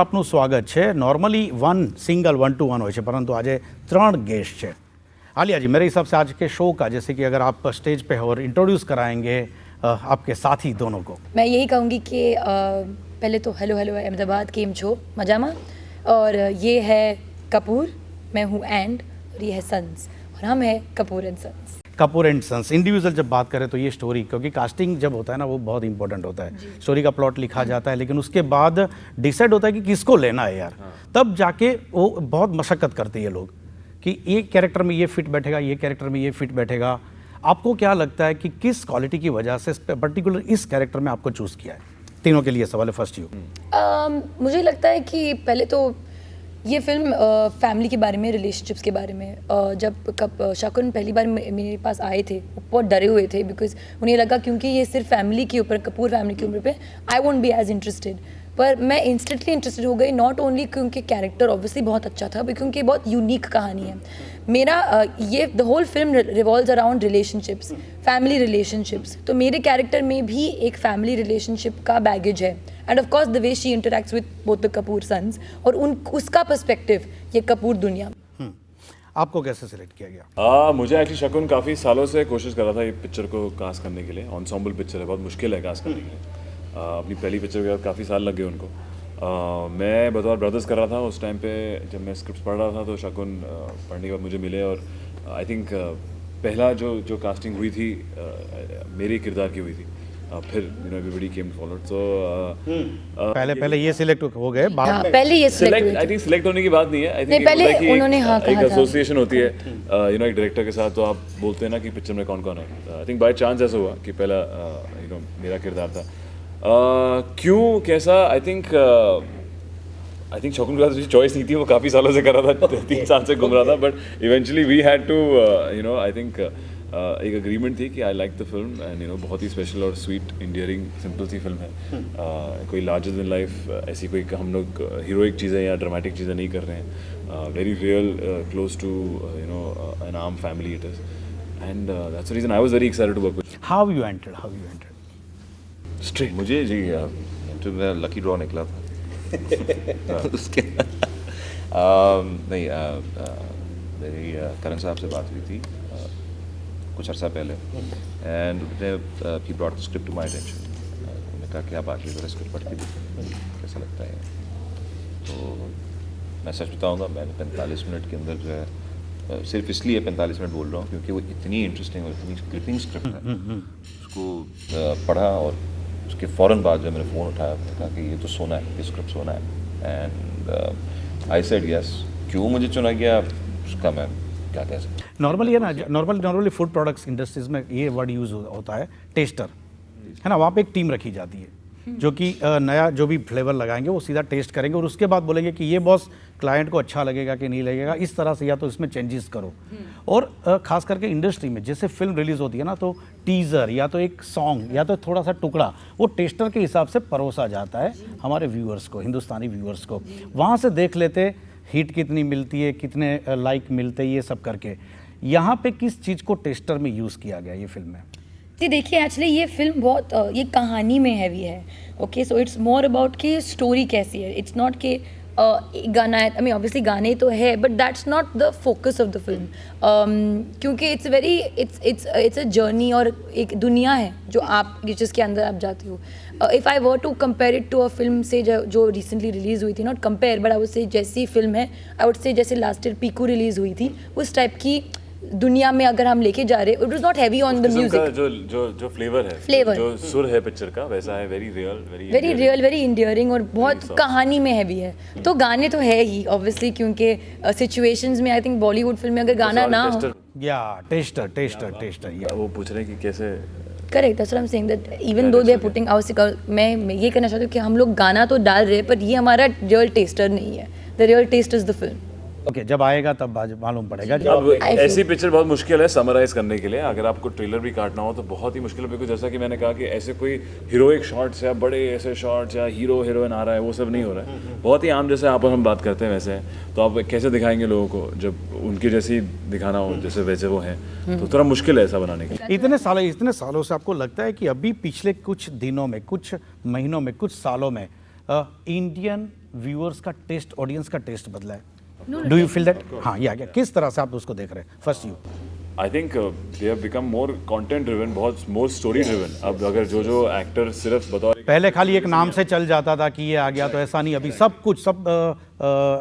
આપનું સ્વાગત છે। નોર્મલી वन सिंगल 1-to-1 હોય છે, પરંતુ આજે 3 गेस्ट છે। आलिया जी, मेरे हिसाब से आज के शो का, जैसे कि अगर आप स्टेज पे हो और इंट्रोड्यूस कराएंगे आपके साथी दोनों को। मैं यही कहूँगी कि पहले तो हेलो हेलो अहमदाबाद, केम छो मजामा। और ये है कपूर, मैं हूँ एंड, और ये है सन्स, और हम है Kapoor and sons. Kapoor and sons individual जब बात करें तो ये स्टोरी, क्योंकि कास्टिंग जब होता है ना वो बहुत इंपॉर्टेंट होता है। स्टोरी का प्लॉट लिखा जाता है, लेकिन उसके बाद डिसाइड होता है कि किसको लेना है यार। तब जाके वो बहुत मशक्कत करते हैं लोग कि ये कैरेक्टर में ये फिट बैठेगा, ये कैरेक्टर में ये फिट बैठेगा। आपको क्या लगता है कि किस क्वालिटी की वजह से पर्टिकुलर इस कैरेक्टर में आपको चूज़ किया है? तीनों के लिए सवाल है, फर्स्ट यू। मुझे लगता है कि पहले तो ये फिल्म फैमिली के बारे में, रिलेशनशिप्स के बारे में। जब शकुन पहली बार मेरे पास आए थे, बहुत डरे हुए थे, बिकॉज उन्हें लगा क्योंकि ये सिर्फ फैमिली के ऊपर, कपूर फैमिली के ऊपर पे I won't be as interested. पर मैं इंस्टेंटली इंटरेस्टेड हो गई, नॉट ओनली क्योंकि कैरेक्टर ऑब्वियसली बहुत अच्छा था, बट क्योंकि बहुत यूनिक कहानी है। मेरा ये the whole film revolves around relationships, family relationships. तो मेरे कैरेक्टर में भी एक फैमिली रिलेशनशिप का बैगेज है, and of course the way she interacts with both the Kapoor sons, और उसका पर्सपेक्टिव ये कपूर दुनिया। आपको कैसे सिलेक्ट किया गया? मुझे एक्चुअली शकुन काफ़ी सालों से कोशिश कर रहा था ये पिक्चर को कास्ट करने के लिए। एंसेम्बल पिक्चर है, बहुत मुश्किल है कास्ट करने के लिए। अपनी पहली पिक्चर के बाद काफ़ी साल लग गए उनको। मैं बतौर ब्रदर्स कर रहा था उस टाइम पे, जब मैं स्क्रिप्ट पढ़ रहा था तो शकुन पढ़ने के बाद मुझे मिले, और आई थिंक पहला जो कास्टिंग हुई थी मेरे किरदार की हुई थी। फिर एवरीबॉडी केम फॉरवर्ड। सो पहले ये सिलेक्ट हो गए, बाद पहले ये सिलेक्ट, आई थिंक सिलेक्ट होने की बात नहीं है। आई थिंक पहले उन्होंने हाँ कहा एक था। एसोसिएशन होती है एक डायरेक्टर के साथ, तो आप बोलते हैं ना कि पिक्चर में कौन कौन है। आई थिंक बाय चांस ऐसा हुआ कि पहला मेरा किरदार था। क्यों कैसा, आई थिंक शकुन के पास चॉइस नहीं थी, वो काफ़ी सालों से कर रहा था, 3 साल से घूम रहा था, but eventually we had to I think एक एग्रीमेंट थी कि I like the film, and बहुत ही स्पेशल और स्वीट इंडियरिंग सिंपल सी फिल्म है। कोई लार्जर देन लाइफ ऐसी कोई हम लोग हीरोइक चीज़ें या ड्रामेटिक चीज़ें नहीं कर रहे हैं। Very real, close to an arm family it is, and that's the reason I was very excited to work with. How you entered straight मुझे जी तो मेरा लकी ड्रॉ निकला था उसके नहीं मेरी करण साहब से बात हुई थी कुछ अर्सा पहले, and he brought the script to my attention. उन्होंने कहा कि आप आके ज़रा स्क्रिप्ट पढ़ के देखिए कैसा लगता है। तो मैं सच बताऊंगा, मैंने 45 मिनट के अंदर जो है, सिर्फ इसलिए 45 मिनट बोल रहा हूँ क्योंकि वो इतनी इंटरेस्टिंग और इतनी ग्रिपिंग स्क्रिप्ट है, उसको पढ़ा, और उसके फ़ौरन बाद जब मैंने फ़ोन उठाया, मैंने कहा कि ये तो सोना है, ये स्क्रिप्ट सोना है, एंड आई सेड यस। क्यों मुझे चुना गया उसका मैं क्या कह सकता। नॉर्मली है ना, नॉर्मली फूड प्रोडक्ट्स इंडस्ट्रीज में ये वर्ड यूज़ होता है, टेस्टर, है ना। वहाँ पे एक टीम रखी जाती है जो कि नया जो भी फ्लेवर लगाएंगे वो सीधा टेस्ट करेंगे, और उसके बाद बोलेंगे कि ये बॉस क्लाइंट को अच्छा लगेगा कि नहीं लगेगा, इस तरह से या तो इसमें चेंजेस करो। और ख़ास करके इंडस्ट्री में जैसे फिल्म रिलीज़ होती है ना, तो टीज़र या तो एक सॉन्ग या तो थोड़ा सा टुकड़ा वो टेस्टर के हिसाब से परोसा जाता है हमारे व्यूअर्स को, हिंदुस्तानी व्यूअर्स को। वहाँ से देख लेते हिट कितनी मिलती है, कितने लाइक मिलते हैं, ये सब करके। यहाँ पे किस चीज़ को टेस्टर में यूज़ किया गया ये फिल्म में? जी देखिए, एक्चुअली ये फिल्म बहुत ये कहानी में हैवी है। Okay, so it's more about कि स्टोरी कैसी है। इट्स नॉट कि गाना है, आई मीन ऑब्वियसली गाने तो है, but that's not the focus of the film, क्योंकि इट्स अ जर्नी, और एक दुनिया है जो आप जिसके अंदर आप जाते हो। If I were to compare it to a film से जो रिसेंटली रिलीज़ हुई थी, not compare but I would say जैसी फिल्म है, आई वुड से जैसे लास्ट ईयर पीकू रिलीज़ हुई थी, उस टाइप की दुनिया में अगर हम लेके जा रहे हैं। It was not heavy on the music, जो फ्लेवर है, फ्लेवर जो सुर है पिक्चर का वैसा है, वेरी रियल, वेरी इंडियरिंग, और बहुत कहानी में हैवी है। तो गाने तो है ही ऑब्वियसली, क्योंकि सिचुएशंस में आई थिंक बॉलीवुड फिल्म में अगर गाना ना हो, या टेस्टर या वो पूछ रहे हैं कि कैसे। Correct, that's what I am saying, that even though they are putting out, मैं ये कहना चाहती हूँ कि हम लोग गाना तो डाल रहे हैं, पर ये हमारा रियल टेस्टर नहीं है। The real test is the film. Okay, जब आएगा तब मालूम पड़ेगा। अब ऐसी पिक्चर बहुत मुश्किल है समराइज करने के लिए। अगर आपको ट्रेलर भी काटना हो तो बहुत ही मुश्किल है, बिकॉज जैसा कि मैंने कहा कि ऐसे कोई हीरोइक शॉट्स या बड़े ऐसे शॉट्स या हीरो हीरोइन आ रहा है, वो सब नहीं हो रहा है। बहुत ही आम जैसे आप और हम बात करते हैं वैसे है, तो आप कैसे दिखाएंगे लोगों को जब उनकी जैसी दिखाना हो जैसे वैसे वो हैं, तो थोड़ा मुश्किल है ऐसा बनाने के लिए। इतने सालों से आपको लगता है कि अभी पिछले कुछ दिनों में, कुछ महीनों में, कुछ सालों में इंडियन व्यूअर्स का टेस्ट, ऑडियंस का टेस्ट बदला है? Do you feel that? हाँ, या किस तरह से आप उसको देख रहे हैं? First you. I think they have become more content driven, बहुत मोर स्टोरी ड्रिवन। अब अगर जो एक्टर सिर्फ बतौर पहले खाली एक नाम से चल जाता था कि ये आ गया, तो ऐसा नहीं, अभी सब कुछ, सब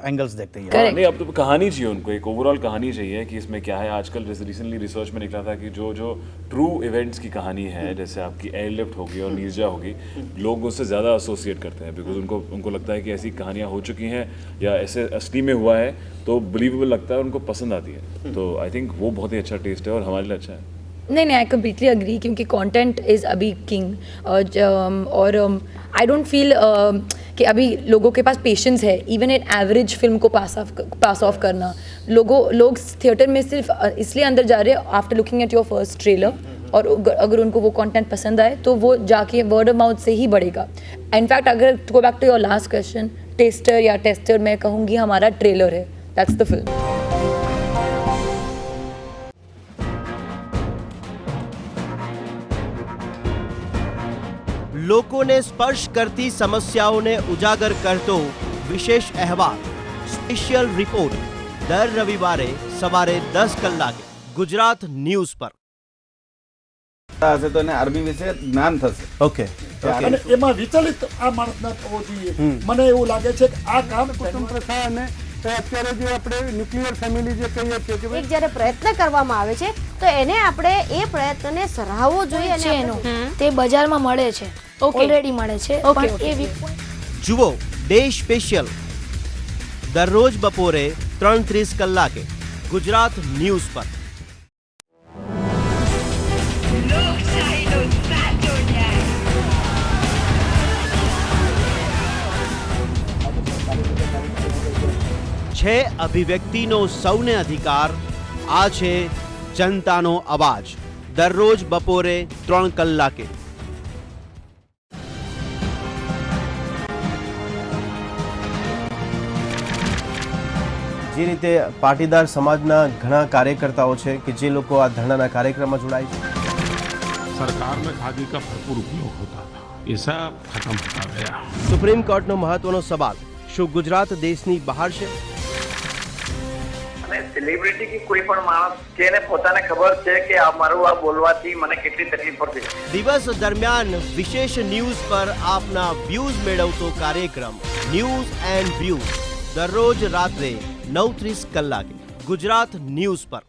एंगल्स देखते हैं। Correct. नहीं, अब तो कहानी चाहिए उनको, एक ओवरऑल कहानी चाहिए कि इसमें क्या है। आजकल रिसेंटली रिसर्च में निकला था कि जो ट्रू इवेंट्स की कहानी है, जैसे आपकी एयरलिफ्ट होगी और नीरजा होगी, लोग उससे ज़्यादा एसोसिएट करते हैं, बिकॉज उनको लगता है कि ऐसी कहानियाँ हो चुकी हैं या ऐसे असली में हुआ है, तो बिलीवेबल लगता है, उनको पसंद आती है। तो आई थिंक वो बहुत ही अच्छा टेस्ट है और हमारे लिए अच्छा है। नहीं, आई कम्प्लीटली अग्री, क्योंकि कंटेंट इज़ अभी किंग। और आई डोंट फील कि अभी लोगों के पास पेशेंस है इवन एक एवरेज फिल्म को पास ऑफ करना। लोग थिएटर में सिर्फ इसलिए अंदर जा रहे हैं after looking at your first trailer, और अगर उनको वो कंटेंट पसंद आए तो वो जाके वर्ड ऑफ माउथ से ही बढ़ेगा। इनफैक्ट अगर to go back to your last question, tester या टेस्टर, मैं कहूँगी हमारा ट्रेलर है, दैट्स द फिल्म। લોકોને સ્પર્શ કરતી સમસ્યાઓને ઉજાગર કરતો વિશેષ અહેવાલ સ્પેશિયલ રિપોર્ટ દર રવિવારે સવારે 10 કલાકે ગુજરાત ન્યૂઝ પર। હશે તો એને આર્મી વિશે જ્ઞાન થશે। ઓકે અને એમાં વિચલિત આ માણસ ના થવો જોઈએ। મને એવું લાગે છે કે આ કામ કુટુંબ પ્રથા અને અત્યારે જે આપણે ન્યુક્લિયર ફેમિલી જે કહીએ છીએ કે એક જ્યારે પ્રયત્ન કરવામાં આવે છે તો એને આપણે એ પ્રયત્નને સરાહવો જોઈએ અને એનો તે બજારમાં મળે છે, ઓલરેડી મળે છે, પણ એ જુઓ ડે સ્પેશિયલ દરરોજ બપોરે 3:30 કલાકે ગુજરાત ન્યૂઝ પર। છે અભિવ્યક્તિનો સૌને અધિકાર, આ છે જનતાનો અવાજ, દરરોજ બપોરે 3 કલાકે। જે રીતે પાટીદાર સમાજના ઘણા કાર્યકર્તાઓ છે કે જે લોકો આ ધરણાના કાર્યક્રમમાં જોડાય છે। सरकार में खादी का भरपूर उपयोग होता था, ये सब खत्म होता गया। સુપ્રીમ કોર્ટનો મહત્વનો સવાલ, શું ગુજરાત દેશની બહાર છે? અને સેલિબ્રિટી કે કોઈ પણ માણસ જેને પોતાને ખબર છે કે આ મારું આ બોલવાથી મને કેટલી તકલીફ પડશે। દિવસ દરમિયાન વિશેષ ન્યૂઝ પર આપના વ્યૂઝ મેળવતો કાર્યક્રમ ન્યૂઝ એન્ડ વ્યૂઝ દરરોજ રાત્રે 9:30 કલાકે ગુજરાત ન્યૂઝ પર।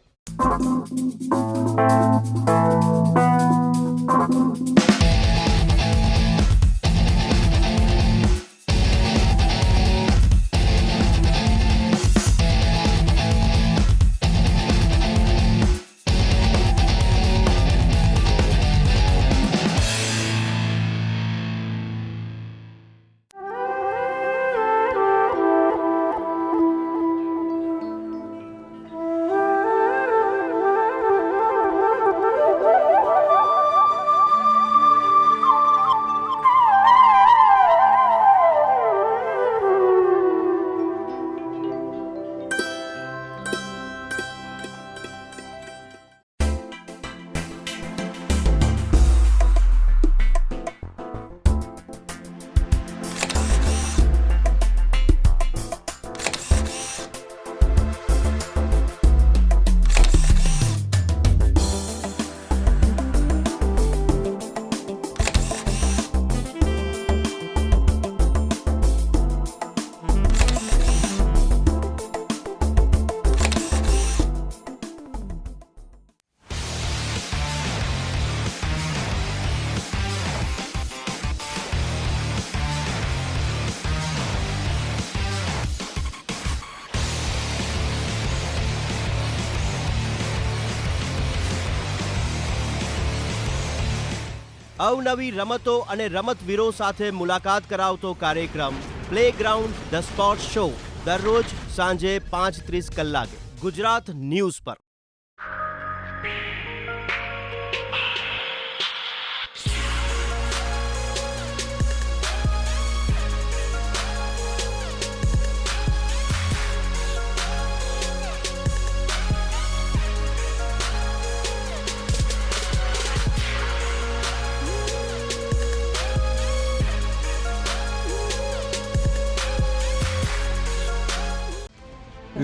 અવનવી રમતો અને રમતવીરો સાથે મુલાકાત કરાવતો કાર્યક્રમ પ્લેગ્રાઉન્ડ ધ સ્પોર્ટ્સ શો દરરોજ સાંજે 5:30 કલાકે ગુજરાત ન્યૂઝ પર।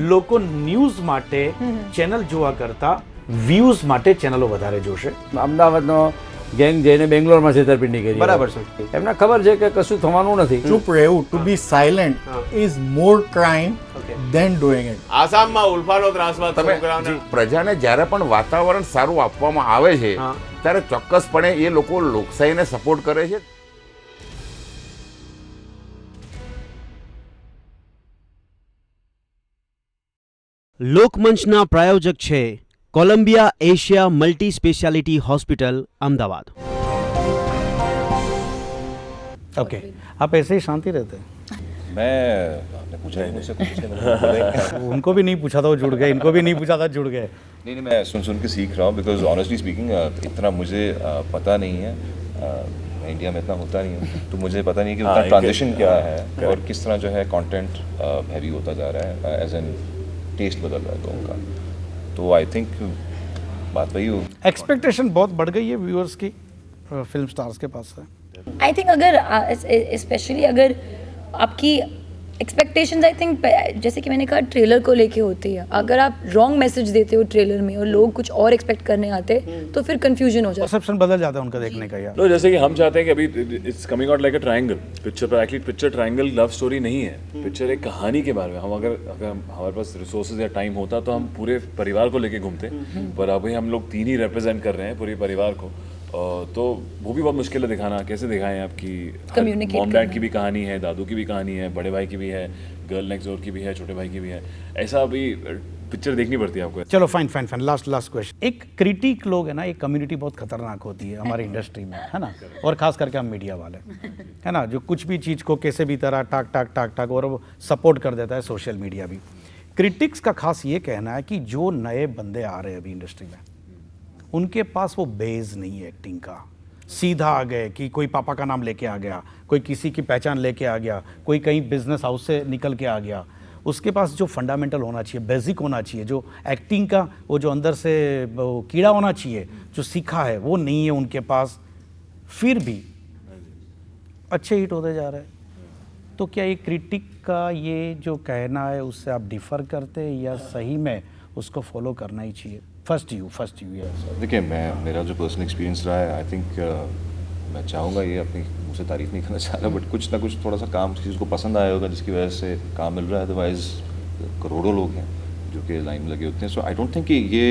લોકો ન્યૂઝ માટે ચેનલ જોવા કરતા વ્યૂઝ માટે ચેનલો વધારે જોશે. અમદાવાદનો ગેંગ જઈને બેંગ્લોરમાં છેતરપિંડી કરી. બરાબર છે. એમને ખબર છે કે કશું થવાનું નથી. ચૂપ રહેવું, to be silent is more crime than doing it. આસામમાં ઉલ્ફાનો ત્રાસમાં છોકરાઓને પ્રજાને જ્યારે પણ વાતાવરણ સારું આપવામાં આવે છે ત્યારે ચોક્કસપણે એ લોકો લોકશાહીને સપોર્ટ કરે છે. લોકમંચના પ્રાયોજક છે Columbia Asia multi speciality hospital Ahmedabad. Okay, आप ऐसे ही शांति रहते हैं? आपने पूछा ही मुझसे कुछ उनको भी नहीं पूछा था, वो जुड़ गए. इनको भी नहीं पूछा था, जुड़ गए. नहीं, मैं सुन के सीख रहा हूँ, बिकॉज ऑनेस्टली स्पीकिंग इतना मुझे पता नहीं है. मैं इंडिया में इतना होता नहीं हूँ, तो मुझे पता नहीं कि उनका ट्रांजिशन क्या है और किस तरह जो है कंटेंट हैवी होता जा रहा है, एज एन टेस्ट बदल रहा है लोगों का. तो आई थिंक बात वही हो, एक्सपेक्टेशन बहुत बढ़ गई है व्यूअर्स की फिल्म स्टार्स के पास से. आई थिंक अगर स्पेशली अगर आपकी एक्सपेक्टेशंस, आई थिंक जैसे कि मैंने कहा ट्रेलर को लेके होती है. अगर आप रॉन्ग मैसेज देते हो ट्रेलर में और लोग कुछ और एक्सपेक्ट करने आते तो फिर कंफ्यूजन हो जाता है, परसेप्शन बदल जाता है उनका देखने का. यार तो जैसे कि हम चाहते हैं कि अभी it's coming out like a triangle picture, पर actually picture triangle love story नहीं है. पिक्चर एक कहानी के बारे में. हम अगर हमारे पास रिसोर्सेज या टाइम होता तो हम पूरे परिवार को लेके घूमते, पर अभी हम लोग 3 ही रिप्रेजेंट कर रहे हैं पूरे परिवार को. तो वो भी बहुत मुश्किल है दिखाना. कैसे दिखाएं? आपकी मॉम डैड की भी कहानी है, दादू की भी कहानी है, बड़े भाई की भी है, गर्ल नेक्स्ट डोर की भी है, छोटे भाई की भी है. ऐसा अभी पिक्चर देखनी पड़ती है आपको. चलो फाइन. Last question. एक क्रिटिक लोग है ना, एक कम्युनिटी बहुत खतरनाक होती है हमारी इंडस्ट्री में, है ना, और खास करके हम मीडिया वाले, है ना, जो कुछ भी चीज़ को कैसे भी तरह टाक और वो सपोर्ट कर देता है. सोशल मीडिया भी. क्रिटिक्स का खास ये कहना है कि जो नए बंदे आ रहे हैं अभी इंडस्ट्री में, उनके पास वो बेस नहीं है एक्टिंग का. सीधा आ गए कि कोई पापा का नाम लेके आ गया, कोई किसी की पहचान लेके आ गया, कोई कहीं बिजनेस हाउस से निकल के आ गया. उसके पास जो फंडामेंटल होना चाहिए, बेसिक होना चाहिए, जो एक्टिंग का वो जो अंदर से वो कीड़ा होना चाहिए, जो सीखा है, वो नहीं है उनके पास. फिर भी अच्छे हिट होते जा रहे हैं. तो क्या ये क्रिटिक का ये जो कहना है उससे आप डिफ़र करते हैं या सही में उसको फॉलो करना ही चाहिए? फर्स्ट यू देखिए, मेरा जो पर्सनल एक्सपीरियंस रहा है, आई थिंक मैं चाहूँगा, ये अपनी मुँह से तारीफ नहीं करना चाह रहा, बट कुछ ना कुछ थोड़ा सा काम किसी को पसंद आया होगा जिसकी वजह से काम मिल रहा है. अदरवाइज करोड़ों लोग हैं जो कि लाइन में लगे होते हैं. सो आई डोंट थिंक कि ये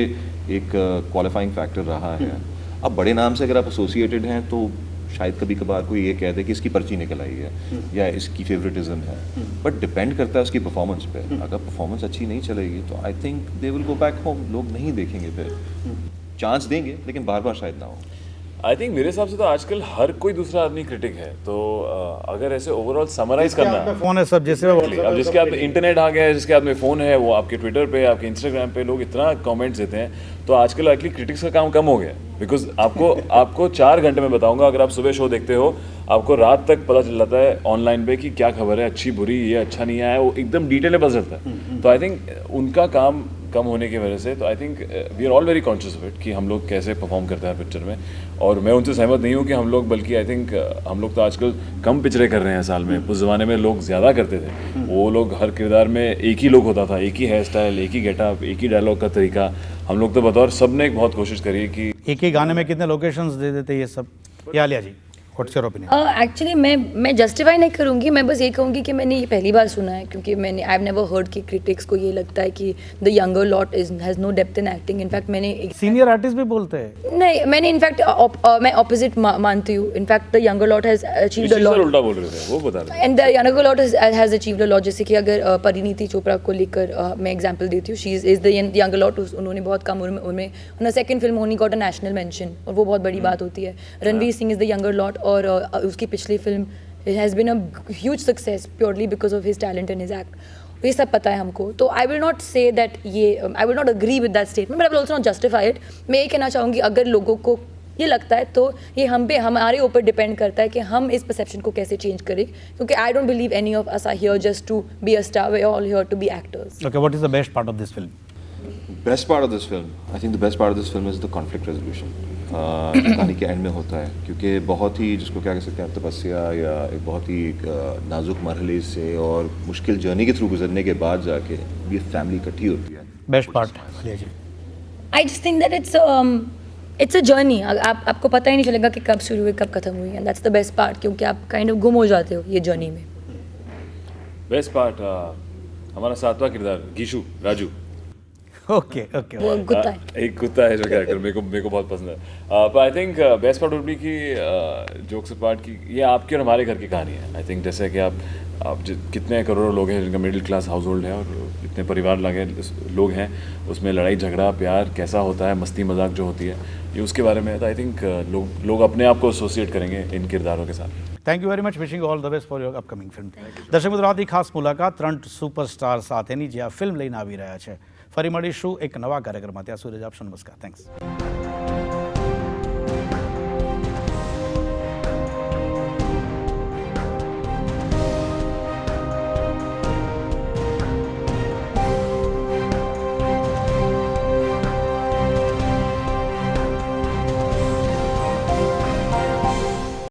एक क्वालिफाइंग फैक्टर रहा है. अब बड़े नाम से अगर आप एसोसिएटेड हैं तो शायद कभी कभार कोई ये कह दे कि इसकी पर्ची निकल आई है या इसकी फेवरेटिज्म है, बट डिपेंड करता है उसकी परफॉर्मेंस पे. अगर परफॉर्मेंस अच्छी नहीं चलेगी तो I think they will go back home. लोग नहीं देखेंगे, फिर चांस देंगे लेकिन बार बार शायद ना हो. आई थिंक मेरे हिसाब से तो आजकल हर कोई दूसरा आदमी क्रिटिक है. तो अगर ऐसे ओवरऑल समराइज करना है, फोन है सब, जैसे अब जिसके हाथ में इंटरनेट आ गया है, जिसके हाथ में फ़ोन है, वो आपके ट्विटर पे, आपके इंस्टाग्राम पे लोग इतना कमेंट्स देते हैं. तो आजकल एक्चुअली क्रिटिक्स का काम कम हो गया. बिकॉज आपको 4 घंटे में बताऊंगा, अगर आप सुबह शो देखते हो, आपको रात तक पता चल जाता है ऑनलाइन पे कि क्या खबर है, अच्छी बुरी, ये अच्छा नहीं आया, वो एकदम डिटेल में पता चलता है. तो आई थिंक उनका काम कम होने की वजह से, तो I think we are all very conscious of it कि हम लोग कैसे परफॉर्म करते हैं पिक्चर में. और मैं उनसे सहमत नहीं हूँ कि हम लोग, बल्कि आई थिंक हम लोग तो आजकल कम पिक्चरें कर रहे हैं साल में. उस ज़माने में लोग ज़्यादा करते थे. वो लोग हर किरदार में एक ही लोग होता था, एक ही हेयर स्टाइल, एक ही गेटअप, एक ही डायलॉग का तरीका. हम लोग तो बतौर सब ने एक बहुत कोशिश करी है कि एक ही गाने में कितने लोकेशंस दे देते ये सब. या लिया जी, व्हाट्स योर ओपिनियन? एक्चुअली मैं जस्टिफाई नहीं करूँगी. मैं बस ये कहूँगी कि मैंने ये पहली बार सुना है, क्योंकि मैंने आई हैव नेवर हर्ड कि क्रिटिक्स को ये लगता है कि the younger lot has no depth in acting. In fact मैंने सीनियर आर्टिस्ट भी बोलते हैं. नहीं, मैंने इनफैक्ट मैं ऑपोजिट मानती हूँ. In fact the younger lot has achieved a lot. उल्टा बोल रहे थे, वो बता रहे. And the younger lot has achieved a lot. जैसे कि अगर परिणीति चोपड़ा को लेकर मैं एग्जांपल देती हूँ, she is the younger lot. उन्होंने बहुत कम उम्र में उन्होंने second film only got a national mention, और वो बहुत बड़ी बात होती है. Ranveer Singh is the younger lot, और उसकी पिछली film has been a huge success purely because of his talent and his act. ये सब पता है हमको. तो I will not say that I will not agree with that statement, but I will also not justify it. मैं ये कहना चाहूँगी, अगर लोगों को ये लगता है तो ये हमारे ऊपर डिपेंड करता है कि हम इस परसेप्शन को कैसे चेंज करें. क्योंकि I don't believe any of us are here just to be a star. We are all here to be actors. Okay, what is the best part of this film? Best part of this film, I think the best part of this film is the conflict resolution. कहानी के and में होता है, क्योंकि बहुत ही जिसको क्या कह सकते हैं तपस्या या एक बहुत ही नाजुक मरहले से और मुश्किल जर्नी के थ्रू गुजरने के बाद जाके ये फैमिली इकट्ठी होती है। Best part I just think that it's a journey. आपको पता ही नहीं चलेगा कि कब शुरू हुई कब खत्म हुई, and that's the best part, क्योंकि आप काइंड ऑफ गुम हो जाते हो ये जर्नी में। बेस्ट पार्ट हमारा 7वां किरदार गीशू राजू। ओके ओके वो कुत्ता है, एक कुत्ता है जो कैरेक्टर मेरे को बहुत पसंद है। पर I think best part would be कि जोक्स पार्ट की ये आपकी और हमारे घर की कहानी है। आई थिंक जैसे कि आप कितने करोड़ों लोग हैं जिनका मिडिल क्लास हाउस होल्ड है और इतने परिवार लगे लोग हैं, उसमें लड़ाई झगड़ा प्यार कैसा होता है, मस्ती मजाक जो होती है, ये उसके बारे में है। तो आई थिंक लोग अपने आप को एसोसिएट करेंगे इन किरदारों के साथ। Thank you very much, wishing all the best for your upcoming film. દર્શક મિત્રો, આથી ખાસ મુલાકાત 3 સુપરસ્ટાર સાથેની જે આ ફિલ્મ લઈને આવી રહ્યા છે। ફરી મળીશું એક નવા કાર્યક્રમમાં, ત્યાં સુધી આપશો નમસ્કાર, થેન્ક્સ।